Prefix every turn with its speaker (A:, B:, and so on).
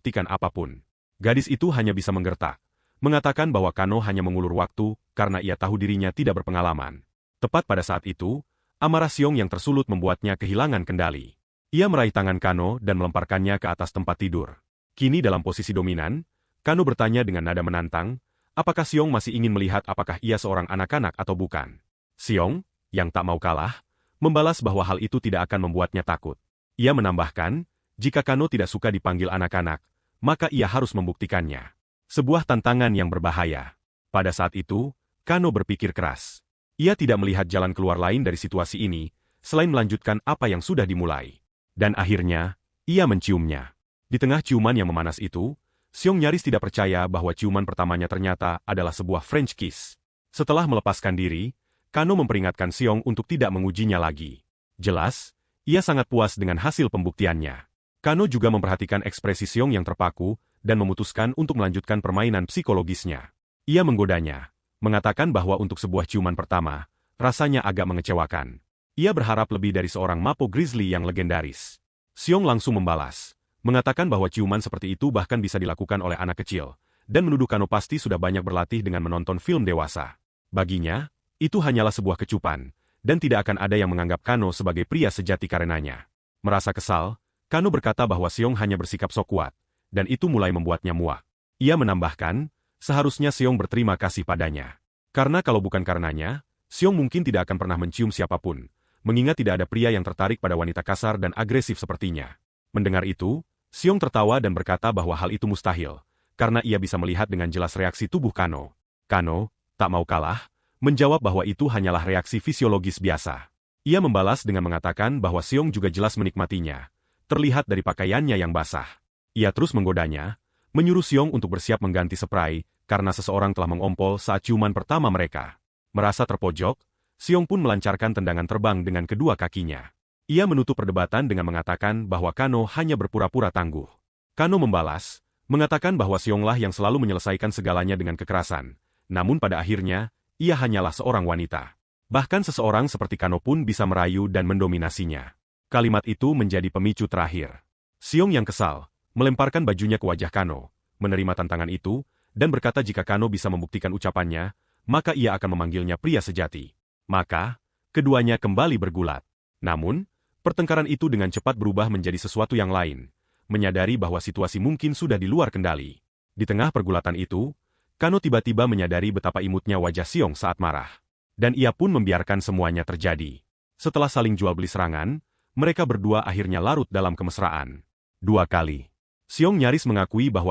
A: membuktikan apapun. Gadis itu hanya bisa menggertak, mengatakan bahwa Kano hanya mengulur waktu karena ia tahu dirinya tidak berpengalaman. Tepat pada saat itu, amarah Xiong yang tersulut membuatnya kehilangan kendali. Ia meraih tangan Kano dan melemparkannya ke atas tempat tidur. Kini dalam posisi dominan, Kano bertanya dengan nada menantang, apakah Xiong masih ingin melihat apakah ia seorang anak-anak atau bukan. Xiong, yang tak mau kalah, membalas bahwa hal itu tidak akan membuatnya takut. Ia menambahkan, jika Kano tidak suka dipanggil anak-anak, maka ia harus membuktikannya. Sebuah tantangan yang berbahaya. Pada saat itu, Kano berpikir keras. Ia tidak melihat jalan keluar lain dari situasi ini, selain melanjutkan apa yang sudah dimulai. Dan akhirnya, ia menciumnya. Di tengah ciuman yang memanas itu, Xiong nyaris tidak percaya bahwa ciuman pertamanya ternyata adalah sebuah French kiss. Setelah melepaskan diri, Kano memperingatkan Xiong untuk tidak mengujinya lagi. Jelas, ia sangat puas dengan hasil pembuktiannya. Kano juga memperhatikan ekspresi Xiong yang terpaku dan memutuskan untuk melanjutkan permainan psikologisnya. Ia menggodanya, mengatakan bahwa untuk sebuah ciuman pertama, rasanya agak mengecewakan. Ia berharap lebih dari seorang Mapo Grizzly yang legendaris. Xiong langsung membalas, mengatakan bahwa ciuman seperti itu bahkan bisa dilakukan oleh anak kecil, dan menuduh Kano pasti sudah banyak berlatih dengan menonton film dewasa. Baginya, itu hanyalah sebuah kecupan, dan tidak akan ada yang menganggap Kano sebagai pria sejati karenanya. Merasa kesal, Kano berkata bahwa Xiong hanya bersikap sok kuat, dan itu mulai membuatnya muak. Ia menambahkan, seharusnya Xiong berterima kasih padanya. Karena kalau bukan karenanya, Xiong mungkin tidak akan pernah mencium siapapun, mengingat tidak ada pria yang tertarik pada wanita kasar dan agresif sepertinya. Mendengar itu, Xiong tertawa dan berkata bahwa hal itu mustahil, karena ia bisa melihat dengan jelas reaksi tubuh Kano. Kano, tak mau kalah, menjawab bahwa itu hanyalah reaksi fisiologis biasa. Ia membalas dengan mengatakan bahwa Xiong juga jelas menikmatinya, terlihat dari pakaiannya yang basah. Ia terus menggodanya, menyuruh Xiong untuk bersiap mengganti spray, karena seseorang telah mengompol saat ciuman pertama mereka. Merasa terpojok, Xiong pun melancarkan tendangan terbang dengan kedua kakinya. Ia menutup perdebatan dengan mengatakan bahwa Kano hanya berpura-pura tangguh. Kano membalas, mengatakan bahwa Xionglah yang selalu menyelesaikan segalanya dengan kekerasan. Namun pada akhirnya, ia hanyalah seorang wanita. Bahkan seseorang seperti Kano pun bisa merayu dan mendominasinya. Kalimat itu menjadi pemicu terakhir. Xiong yang kesal, melemparkan bajunya ke wajah Kano, menerima tantangan itu, dan berkata jika Kano bisa membuktikan ucapannya, maka ia akan memanggilnya pria sejati. Maka, keduanya kembali bergulat. Namun, pertengkaran itu dengan cepat berubah menjadi sesuatu yang lain, menyadari bahwa situasi mungkin sudah di luar kendali. Di tengah pergulatan itu, Kano tiba-tiba menyadari betapa imutnya wajah Xiong saat marah. Dan ia pun membiarkan semuanya terjadi. Setelah saling jual beli serangan, mereka berdua akhirnya larut dalam kemesraan. 2 kali. Xiong nyaris mengakui bahwa